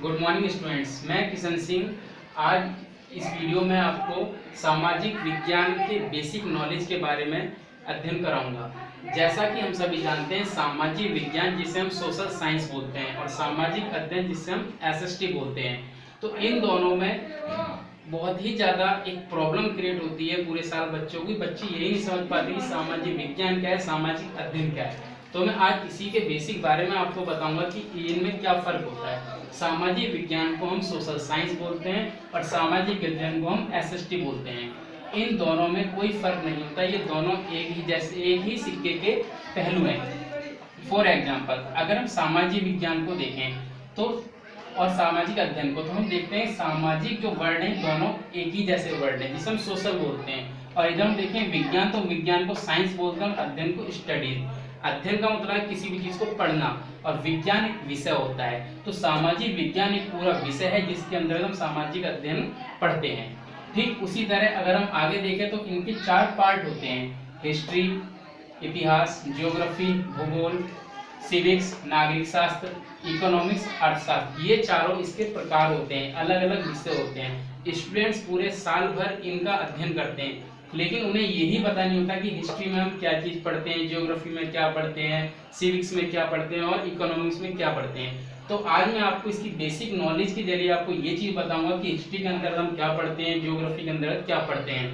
Good morning students, मैं किशन सिंह। आज इस वीडियो में आपको सामाजिक विज्ञान के बेसिक नॉलेज के बारे में अध्ययन कराऊंगा। जैसा कि हम सभी जानते हैं, सामाजिक विज्ञान जिसे हम सोशल साइंस बोलते हैं और सामाजिक अध्ययन जिसे हम एसएसटी बोलते हैं, तो इन दोनों में बहुत ही ज़्यादा एक प्रॉब्लम क्रिएट होती है पूरे साल बच्चों की। बच्चे यही नहीं समझ पाते कि सामाजिक विज्ञान क्या है, सामाजिक अध्ययन क्या है। तो मैं आज इसी के बेसिक बारे में आपको बताऊंगा कि इनमें क्या फर्क होता है। सामाजिक विज्ञान को हम सोशल साइंस बोलते हैं और सामाजिक अध्ययन को हम एसएसटी बोलते हैं। इन दोनों में कोई फर्क नहीं होता, ये दोनों एक ही सिक्के के पहलू हैं। फॉर एग्जाम्पल, अगर हम सामाजिक विज्ञान को देखें तो और सामाजिक अध्ययन को, तो हम देखते हैं सामाजिक जो वर्ड है दोनों एक ही जैसे वर्ड है जिसे हम सोशल बोलते हैं। और इधर हम देखें विज्ञान, तो विज्ञान को साइंस बोलते हैं और अध्ययन को स्टडी। अध्ययन का मतलब है किसी भी चीज को पढ़ना और विज्ञान एक विषय होता है। तो सामाजिक विज्ञान एक पूरा विषय है जिसके अंदर हम सामाजिक अध्ययन पढ़ते हैं। ठीक उसी तरह अगर हम आगे देखें तो इनके 4 पार्ट होते हैं: हिस्ट्री, इतिहास, ज्योग्राफी, भूगोल, सिविक्स, नागरिक शास्त्र, इकोनॉमिक्स, अर्थशास्त्र। ये चारों इसके प्रकार होते हैं, अलग अलग विषय होते हैं। स्टूडेंट्स पूरे साल भर इनका अध्ययन करते हैं, लेकिन उन्हें यही पता नहीं होता कि हिस्ट्री में हम क्या चीज़ पढ़ते हैं, ज्योग्राफी में क्या पढ़ते हैं, सिविक्स में क्या पढ़ते हैं और इकोनॉमिक्स में क्या पढ़ते हैं। तो आज मैं आपको इसकी बेसिक नॉलेज के जरिए आपको ये चीज़ बताऊंगा कि हिस्ट्री के अंदर हम क्या पढ़ते हैं, ज्योग्राफी के अंदर क्या पढ़ते हैं।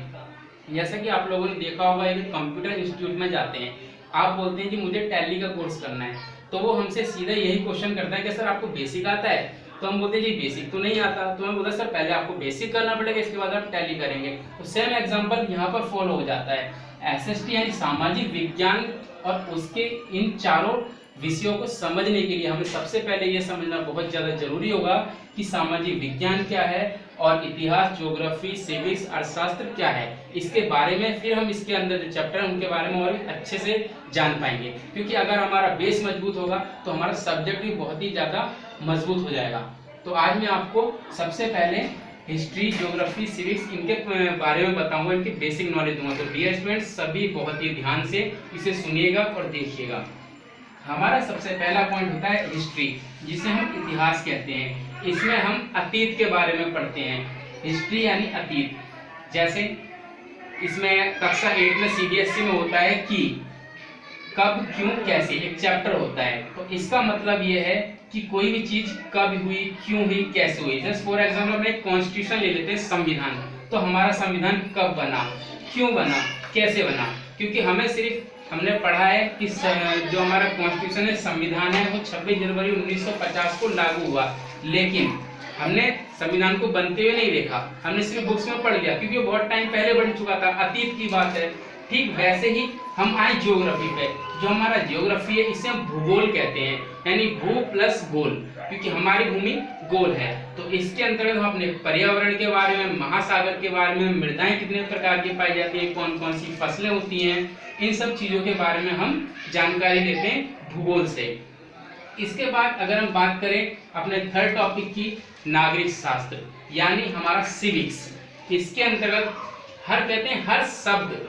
जैसा कि आप लोगों ने देखा होगा, एक कंप्यूटर इंस्टीट्यूट में जाते हैं, आप बोलते हैं कि मुझे टैली का कोर्स करना है, तो वो हमसे सीधा यही क्वेश्चन करता है कि सर आपको बेसिक आता है। तो हम बोलते हैं जी बेसिक तो नहीं आता। तो मैं बोलता सर पहले आपको बेसिक करना पड़ेगा, इसके बाद आप टैली करेंगे। तो सेम एग्जांपल यहाँ पर फॉलो हो जाता है। एसएसटी यानी सामाजिक विज्ञान और उसके इन चारों विषयों को समझने के लिए हमें सबसे पहले ये समझना बहुत ज़्यादा जरूरी होगा कि सामाजिक विज्ञान क्या है और इतिहास, ज्योग्राफी, सिविक्स, अर्थशास्त्र क्या है। इसके बारे में फिर हम इसके अंदर जो चैप्टर है उनके बारे में और भी अच्छे से जान पाएंगे, क्योंकि अगर हमारा बेस मजबूत होगा तो हमारा सब्जेक्ट भी बहुत ही ज़्यादा मजबूत हो जाएगा। तो आज मैं आपको सबसे पहले हिस्ट्री, ज्योग्राफी, सिविक्स इनके बारे में बताऊंगा, इनकी बेसिक नॉलेज दूंगा। तो डियर स्टूडेंट्स, सभी बहुत ही ध्यान से इसे सुनिएगा और देखिएगा। हमारा सबसे पहला पॉइंट होता है हिस्ट्री, जिसे हम इतिहास कहते हैं। इसमें हम अतीत के बारे में पढ़ते हैं। हिस्ट्री यानी अतीत। जैसे इसमें कक्षा 8 में सीबीएसई में होता है कि कब, क्यों, कैसे, एक चैप्टर होता है। तो इसका मतलब ये है कि कोई भी चीज कब हुई, क्यों हुई, कैसे हुई। जैसे फॉर एग्जाम्पल हम एक कॉन्स्टिट्यूशन ले लेते हैं, संविधान। तो हमारा संविधान कब बना, क्यों बना, कैसे बना। क्योंकि हमने पढ़ा है कि जो हमारा कॉन्स्टिट्यूशन है, संविधान है, वो 26 जनवरी 1950 को लागू हुआ। लेकिन हमने संविधान को बनते हुए नहीं देखा, हमने सिर्फ बुक्स में पढ़ लिया, क्योंकि वो बहुत टाइम पहले बन चुका था, अतीत की बात है। ठीक वैसे ही हम आए ज्योग्राफी पे। जो हमारा ज्योग्राफी है इसे हम भूगोल कहते हैं, यानी भू प्लस गोल, क्योंकि हमारी भूमि गोल है। तो इसके अंतर्गत हम अपने पर्यावरण के बारे में, महासागर के बारे में, मृदाएं कितने प्रकार की पाई जाती है, कौन कौन सी फसलें होती हैं, इन सब चीजों के बारे में हम जानकारी लेते हैं भूगोल से। इसके बाद अगर हम बात करें अपने थर्ड टॉपिक की, नागरिक शास्त्र यानी हमारा सिविक्स। इसके अंतर्गत कहते हैं हर शब्द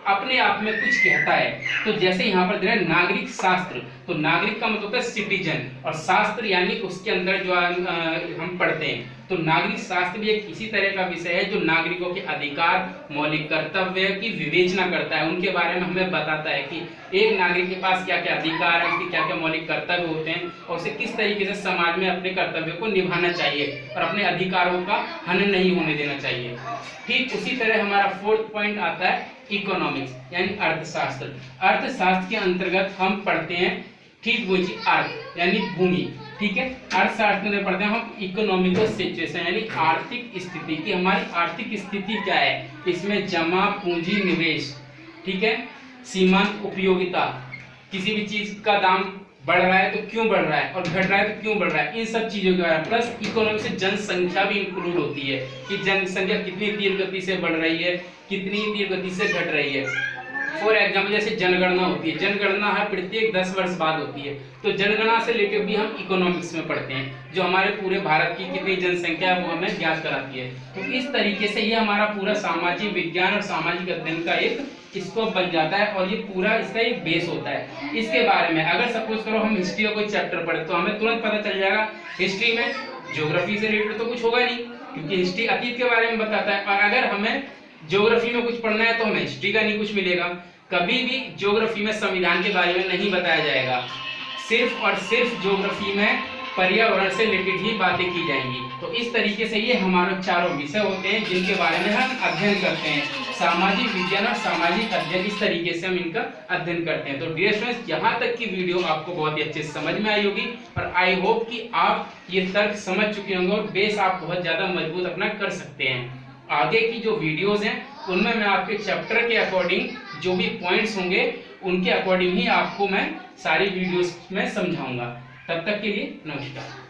अपने आप में कुछ कहता है। तो जैसे यहाँ पर दिया नागरिक शास्त्र, तो नागरिक का मतलब होता है सिटीजन, और शास्त्र यानी उसके अंदर जो हम पढ़ते हैं। तो नागरिक शास्त्र भी एक इसी तरह का विषय है जो नागरिकों के अधिकार, मौलिक कर्तव्य की विवेचना करता है। उनके बारे में हमें बताता है कि एक नागरिक के पास क्या क्या अधिकार है, उसके क्या क्या मौलिक कर्तव्य होते हैं और उसे किस तरीके से समाज में अपने कर्तव्यों को निभाना चाहिए और अपने अधिकारों का हनन नहीं होने देना चाहिए। ठीक उसी तरह हमारा फोर्थ पॉइंट आता है इकोनॉमिक्स यानी अर्थशास्त्र। अर्थशास्त्र के अंतर्गत हम पढ़ते हैं ठीक वो चीज अर्थ यानी भूमि। ठीक है, अर्थशास्त्र में पढ़ते हैं हम इकोनॉमिकल सिचुएशन यानी आर्थिक स्थिति की, हमारी आर्थिक स्थिति क्या है, इसमें जमा पूंजी, निवेश, ठीक है, सीमांत उपयोगिता, किसी भी चीज का दाम बढ़ रहा है तो क्यों बढ़ रहा है और घट रहा है तो क्यों बढ़ रहा है, इन सब चीजों के बारे में। प्लस इकोनॉमी से जनसंख्या भी इंक्लूड होती है कि जनसंख्या कितनी तीव्र गति से बढ़ रही है, कितनी तीव्र गति से घट रही है। फॉर एग्जाम्पल जैसे जनगणना होती है, जनगणना हर प्रत्येक 10 वर्ष बाद होती है। तो जनगणना से रिलेटेड भी हम इकोनॉमिक्स में पढ़ते हैं, जो हमारे पूरे भारत की कितनी जनसंख्या है वो हमें ज्ञात कराती है। तो इस तरीके से ये हमारा पूरा सामाजिक विज्ञान और सामाजिक अध्ययन का एक स्कोप बन जाता है और ये पूरा इसका एक बेस होता है। इसके बारे में अगर सपोज करो हम हिस्ट्री का कोई चैप्टर पढ़े तो हमें तुरंत पता चल जाएगा हिस्ट्री में ज्योग्राफी से रिलेटेड तो कुछ होगा नहीं, क्योंकि हिस्ट्री अतीत के बारे में बताता है। और अगर हमें ज्योग्राफी में कुछ पढ़ना है तो हमें हिस्ट्री का नहीं कुछ मिलेगा। कभी भी ज्योग्राफी में संविधान के बारे में नहीं बताया जाएगा, सिर्फ और सिर्फ ज्योग्राफी में पर्यावरण से रिलेटेड ही बातें की जाएंगी। तो इस तरीके से ये हमारे चारों विषय होते हैं जिनके बारे में हम अध्ययन करते हैं। सामाजिक विज्ञान और सामाजिक अध्ययन, इस तरीके से हम इनका अध्ययन करते हैं। तो डियर स्टूडेंट्स, यहाँ तक की वीडियो आपको बहुत ही अच्छे से समझ में आई होगी और आई होप कि आप ये तर्क समझ चुके होंगे और बेस आप बहुत ज़्यादा मजबूत अपना कर सकते हैं। आगे की जो वीडियोज़ हैं उनमें मैं आपके चैप्टर के अकॉर्डिंग जो भी पॉइंट्स होंगे उनके अकॉर्डिंग ही आपको मैं सारी वीडियोस में समझाऊंगा। तब तक के लिए नमस्कार।